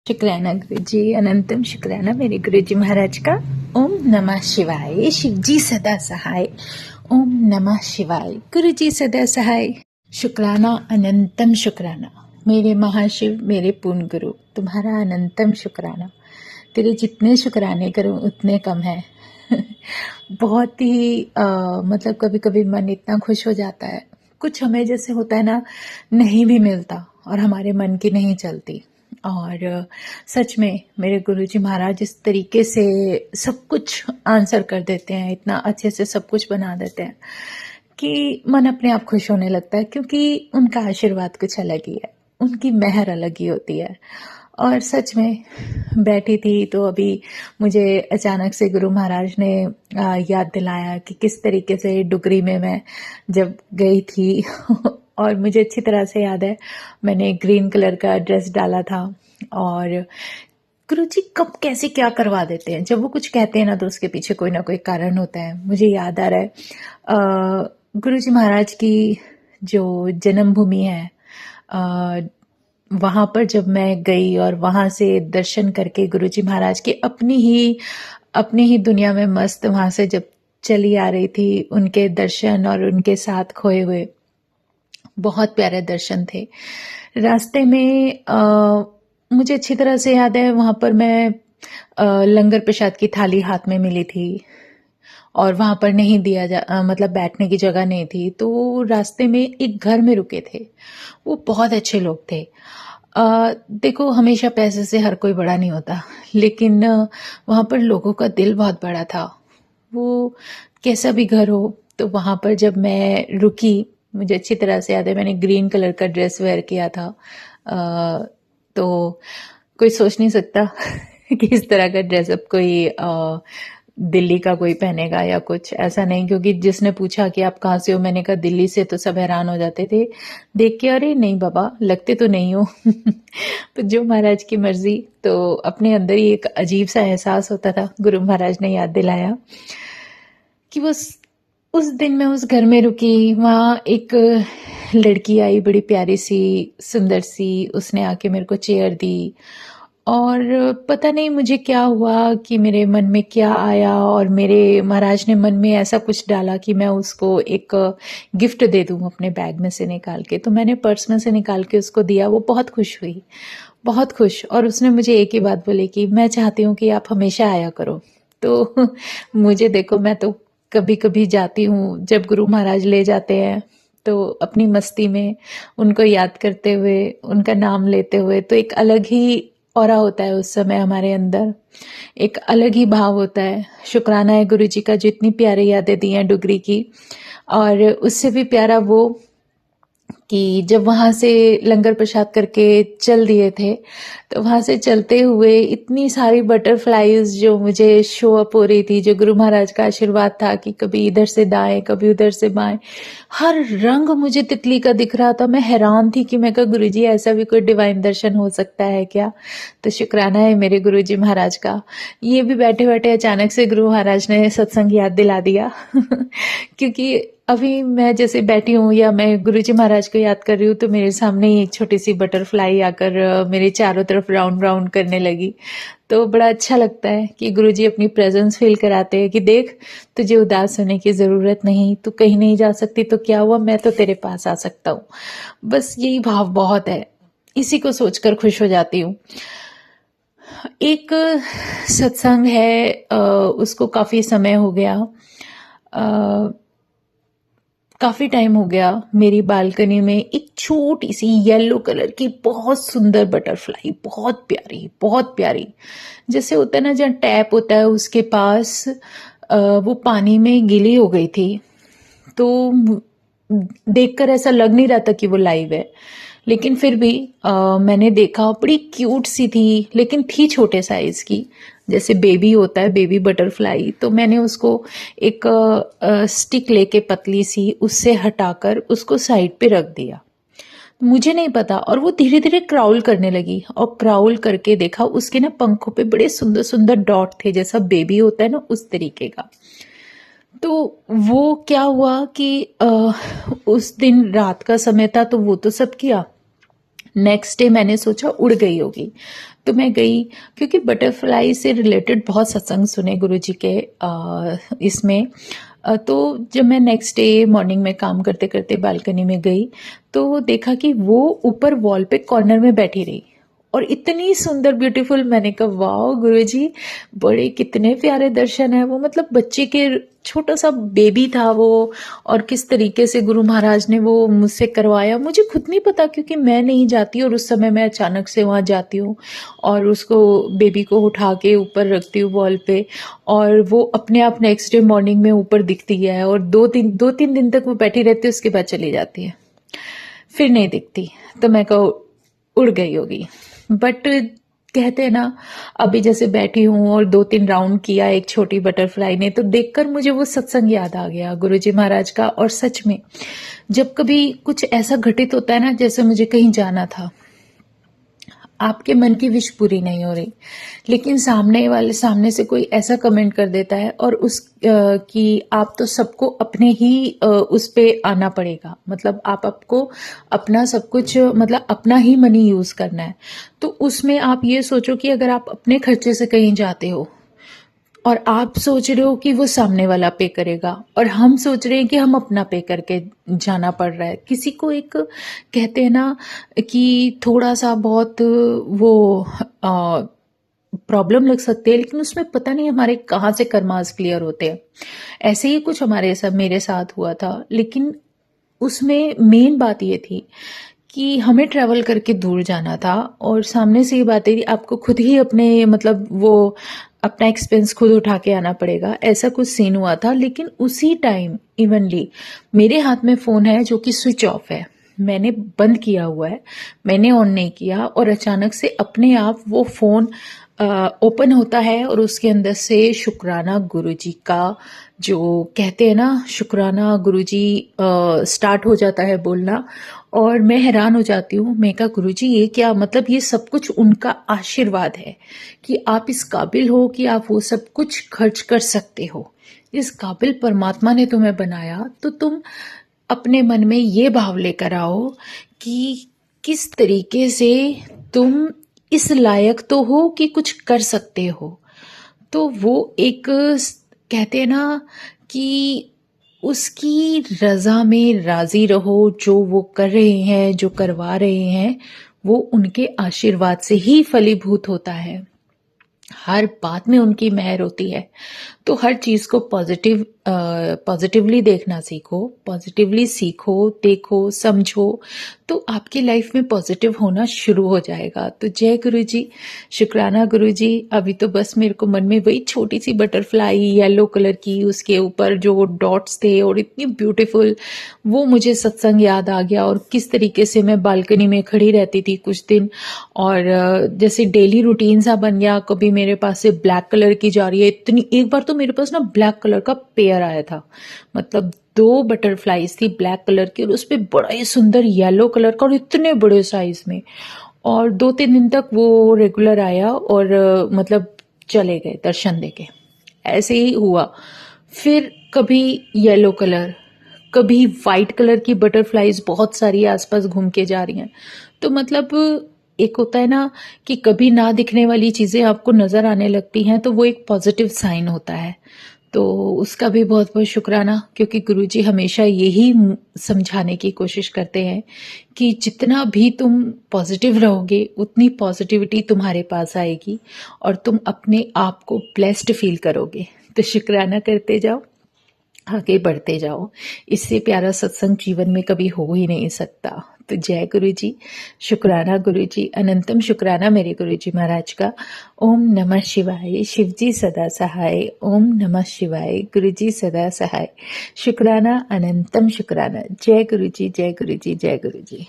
शुक्राना गुरु जी, अनंतम शुक्राना मेरे गुरु जी महाराज का। ओम नमः शिवाय। शिव जी सदा सहाय। ओम नमः शिवाय। गुरु जी सदा सहाय। शुक्राना अनंतम शुक्राना मेरे महाशिव, मेरे पूर्ण गुरु, तुम्हारा अनंतम शुक्राना। तेरे जितने शुक्राने करूं उतने कम है। बहुत ही मतलब कभी कभी मन इतना खुश हो जाता है, कुछ हमें जैसे होता है ना, नहीं भी मिलता और हमारे मन की नहीं चलती। और सच में मेरे गुरुजी महाराज इस तरीके से सब कुछ आंसर कर देते हैं, इतना अच्छे से सब कुछ बना देते हैं कि मन अपने आप खुश होने लगता है, क्योंकि उनका आशीर्वाद कुछ अलग ही है, उनकी मेहर अलग ही होती है। और सच में बैठी थी तो अभी मुझे अचानक से गुरु महाराज ने याद दिलाया कि किस तरीके से डुगरी में मैं जब गई थी और मुझे अच्छी तरह से याद है, मैंने ग्रीन कलर का ड्रेस डाला था। और गुरुजी कब कैसे क्या करवा देते हैं, जब वो कुछ कहते हैं ना तो उसके पीछे कोई ना कोई कारण होता है। मुझे याद आ रहा है गुरुजी महाराज की जो जन्मभूमि है, वहाँ पर जब मैं गई और वहाँ से दर्शन करके गुरुजी महाराज की अपनी ही दुनिया में मस्त वहाँ से जब चली आ रही थी, उनके दर्शन और उनके साथ खोए हुए बहुत प्यारे दर्शन थे। रास्ते में मुझे अच्छी तरह से याद है, वहाँ पर मैं लंगर प्रसाद की थाली हाथ में मिली थी और वहाँ पर नहीं मतलब बैठने की जगह नहीं थी, तो रास्ते में एक घर में रुके थे। वो बहुत अच्छे लोग थे। देखो, हमेशा पैसे से हर कोई बड़ा नहीं होता, लेकिन वहाँ पर लोगों का दिल बहुत बड़ा था। वो कैसा भी घर हो, तो वहाँ पर जब मैं रुकी, मुझे अच्छी तरह से याद है, मैंने ग्रीन कलर का ड्रेस वेयर किया था। तो कोई सोच नहीं सकता कि इस तरह का ड्रेसअप कोई दिल्ली का कोई पहनेगा या कुछ ऐसा नहीं, क्योंकि जिसने पूछा कि आप कहाँ से हो, मैंने कहा दिल्ली से, तो सब हैरान हो जाते थे देख के, अरे नहीं बाबा, लगते तो नहीं हो। तो जो महाराज की मर्जी, तो अपने अंदर ही एक अजीब सा एहसास होता था। गुरु महाराज ने याद दिलाया कि उस दिन मैं उस घर में रुकी, वहाँ एक लड़की आई, बड़ी प्यारी सी, सुंदर सी, उसने आके मेरे को चेयर दी। और पता नहीं मुझे क्या हुआ कि मेरे मन में क्या आया, और मेरे महाराज ने मन में ऐसा कुछ डाला कि मैं उसको एक गिफ्ट दे दूं अपने बैग में से निकाल के। तो मैंने पर्स में से निकाल के उसको दिया। वो बहुत खुश हुई, बहुत खुश। और उसने मुझे एक ही बात बोली कि मैं चाहती हूँ कि आप हमेशा आया करो। तो मुझे देखो, मैं तो कभी कभी जाती हूँ, जब गुरु महाराज ले जाते हैं तो अपनी मस्ती में उनको याद करते हुए, उनका नाम लेते हुए, तो एक अलग ही ऑरा होता है उस समय हमारे अंदर, एक अलग ही भाव होता है। शुक्राना है गुरु जी का जो इतनी प्यारी यादें दी हैं डुगरी की। और उससे भी प्यारा वो कि जब वहाँ से लंगर प्रसाद करके चल दिए थे, तो वहाँ से चलते हुए इतनी सारी बटरफ्लाईज जो मुझे शो अप हो रही थी, जो गुरु महाराज का आशीर्वाद था कि कभी इधर से दाएं, कभी उधर से बाएं, हर रंग मुझे तितली का दिख रहा था। मैं हैरान थी कि मैं कहा गुरु जी, ऐसा भी कोई डिवाइन दर्शन हो सकता है क्या? तो शुक्राना है मेरे गुरु जी महाराज का। ये भी बैठे बैठे अचानक से गुरु महाराज ने सत्संग याद दिला दिया। क्योंकि अभी मैं जैसे बैठी हूँ या मैं गुरुजी महाराज को याद कर रही हूँ, तो मेरे सामने ही एक छोटी सी बटरफ्लाई आकर मेरे चारों तरफ राउंड राउंड करने लगी। तो बड़ा अच्छा लगता है कि गुरुजी अपनी प्रेजेंस फील कराते हैं कि देख, तुझे उदास होने की जरूरत नहीं, तू कहीं नहीं जा सकती तो क्या हुआ, मैं तो तेरे पास आ सकता हूँ। बस यही भाव बहुत है, इसी को सोचकर खुश हो जाती हूँ। एक सत्संग है, उसको काफी समय हो गया, काफी टाइम हो गया। मेरी बालकनी में एक छोटी सी येलो कलर की बहुत सुंदर बटरफ्लाई, बहुत प्यारी, बहुत प्यारी, जैसे होता है ना जहाँ टैप होता है उसके पास, वो पानी में गीली हो गई थी। तो देखकर ऐसा लग नहीं रहा था कि वो लाइव है, लेकिन फिर भी मैंने देखा, बड़ी क्यूट सी थी, लेकिन थी छोटे साइज की, जैसे बेबी होता है, बेबी बटरफ्लाई। तो मैंने उसको एक स्टिक लेके पतली सी, उससे हटाकर उसको साइड पे रख दिया। मुझे नहीं पता, और वो धीरे धीरे क्राउल करने लगी, और क्राउल करके देखा उसके ना पंखों पे बड़े सुंदर सुंदर डॉट थे, जैसा बेबी होता है ना उस तरीके का। तो वो क्या हुआ कि उस दिन रात का समय था, तो वो तो सब किया। नेक्स्ट डे मैंने सोचा उड़ गई होगी, तो मैं गई, क्योंकि बटरफ्लाई से रिलेटेड बहुत सत्संग सुने गुरुजी के इसमें। तो जब मैं नेक्स्ट डे मॉर्निंग में काम करते करते बालकनी में गई, तो देखा कि वो ऊपर वॉल पे कॉर्नर में बैठी रही, और इतनी सुंदर ब्यूटीफुल। मैंने कहा वाह गुरुजी, बड़े कितने प्यारे दर्शन है वो। मतलब बच्चे के, छोटा सा बेबी था वो, और किस तरीके से गुरु महाराज ने वो मुझसे करवाया मुझे खुद नहीं पता, क्योंकि मैं नहीं जाती, और उस समय मैं अचानक से वहाँ जाती हूँ और उसको, बेबी को उठा के ऊपर रखती हूँ वॉल पे, और वो अपने आप नेक्स्ट डे मॉर्निंग में ऊपर दिखती है, और दो तीन दिन तक वो बैठी रहती है, उसके बाद चली जाती है, फिर नहीं दिखती। तो मैं कहूँ उड़ गई होगी। बट कहते हैं ना, अभी जैसे बैठी हूँ और 2-3 राउंड किया एक छोटी बटरफ्लाई ने, तो देखकर मुझे वो सत्संग याद आ गया गुरुजी महाराज का। और सच में जब कभी कुछ ऐसा घटित होता है ना, जैसे मुझे कहीं जाना था, आपके मन की विश पूरी नहीं हो रही, लेकिन सामने से कोई ऐसा कमेंट कर देता है, और कि आप तो सबको अपने ही उस पे आना पड़ेगा, मतलब आपको अपना सब कुछ, मतलब अपना ही मनी यूज करना है। तो उसमें आप ये सोचो कि अगर आप अपने खर्चे से कहीं जाते हो, और आप सोच रहे हो कि वो सामने वाला पे करेगा, और हम सोच रहे हैं कि हम अपना पे करके जाना पड़ रहा है। किसी को एक, कहते हैं ना कि थोड़ा सा बहुत वो प्रॉब्लम लग सकती है, लेकिन उसमें पता नहीं हमारे कहाँ से कर्मास क्लियर होते हैं। ऐसे ही कुछ मेरे साथ हुआ था, लेकिन उसमें मेन बात ये थी कि हमें ट्रैवल करके दूर जाना था, और सामने से ये बात है कि आपको खुद ही अपने, मतलब वो अपना एक्सपेंस खुद उठा के आना पड़ेगा, ऐसा कुछ सीन हुआ था। लेकिन उसी टाइम इवनली मेरे हाथ में फ़ोन है जो कि स्विच ऑफ है, मैंने बंद किया हुआ है, मैंने ऑन नहीं किया, और अचानक से अपने आप वो फ़ोन ओपन होता है, और उसके अंदर से शुक्राना गुरुजी का, जो कहते हैं ना शुक्राना गुरुजी, स्टार्ट हो जाता है बोलना। और मैं हैरान हो जाती हूँ, मैं कहा गुरुजी ये क्या, मतलब ये सब कुछ उनका आशीर्वाद है कि आप इस काबिल हो कि आप वो सब कुछ खर्च कर सकते हो। इस काबिल परमात्मा ने तुम्हें बनाया, तो तुम अपने मन में ये भाव लेकर आओ कि किस तरीके से तुम इस लायक तो हो कि कुछ कर सकते हो। तो वो एक, कहते हैं ना कि उसकी रजा में राजी रहो, जो वो कर रहे हैं, जो करवा रहे हैं, वो उनके आशीर्वाद से ही फलीभूत होता है। हर बात में उनकी मेहर होती है। तो हर चीज को पॉजिटिवली देखना सीखो, पॉजिटिवली सीखो, देखो, समझो, तो आपकी लाइफ में पॉजिटिव होना शुरू हो जाएगा। तो जय गुरुजी, शुक्राना गुरुजी। अभी तो बस मेरे को मन में वही छोटी सी बटरफ्लाई येलो कलर की, उसके ऊपर जो डॉट्स थे और इतनी ब्यूटीफुल, वो मुझे सत्संग याद आ गया, और किस तरीके से मैं बालकनी में खड़ी रहती थी कुछ दिन, और जैसे डेली रूटीन सा बन गया। कभी मेरे पास से ब्लैक कलर की जा रही है इतनी, एक बार तो मेरे पास ना ब्लैक कलर का पेयर आया था, मतलब 2 बटरफ्लाईज थी ब्लैक कलर की, और उस पे बड़ा ही सुंदर येलो कलर का, और इतने बड़े साइज में। और 2-3 दिन तक वो रेगुलर आया, और मतलब चले गए दर्शन देके, ऐसे ही हुआ। फिर कभी येलो कलर, कभी वाइट कलर की बटरफ्लाईज बहुत सारी आसपास घूम के जा रही हैं। तो मतलब एक होता है ना कि कभी ना दिखने वाली चीजें आपको नजर आने लगती हैं, तो वो एक पॉजिटिव साइन होता है। तो उसका भी बहुत बहुत शुक्राना, क्योंकि गुरुजी हमेशा यही समझाने की कोशिश करते हैं कि जितना भी तुम पॉजिटिव रहोगे, उतनी पॉजिटिविटी तुम्हारे पास आएगी, और तुम अपने आप को ब्लेस्ड फील करोगे। तो शुक्राना करते जाओ, आगे बढ़ते जाओ। इससे प्यारा सत्संग जीवन में कभी हो ही नहीं सकता। तो जय गुरुजी, शुक्राना गुरुजी, अनंतम शुक्राना मेरे गुरुजी महाराज का। ओम नमः शिवाय, शिवजी सदा सहाय। ओम नमः शिवाय, गुरुजी सदा सहाय। शुक्राना, अनंतम शुक्राना। जय गुरुजी, जय गुरुजी, जय गुरुजी।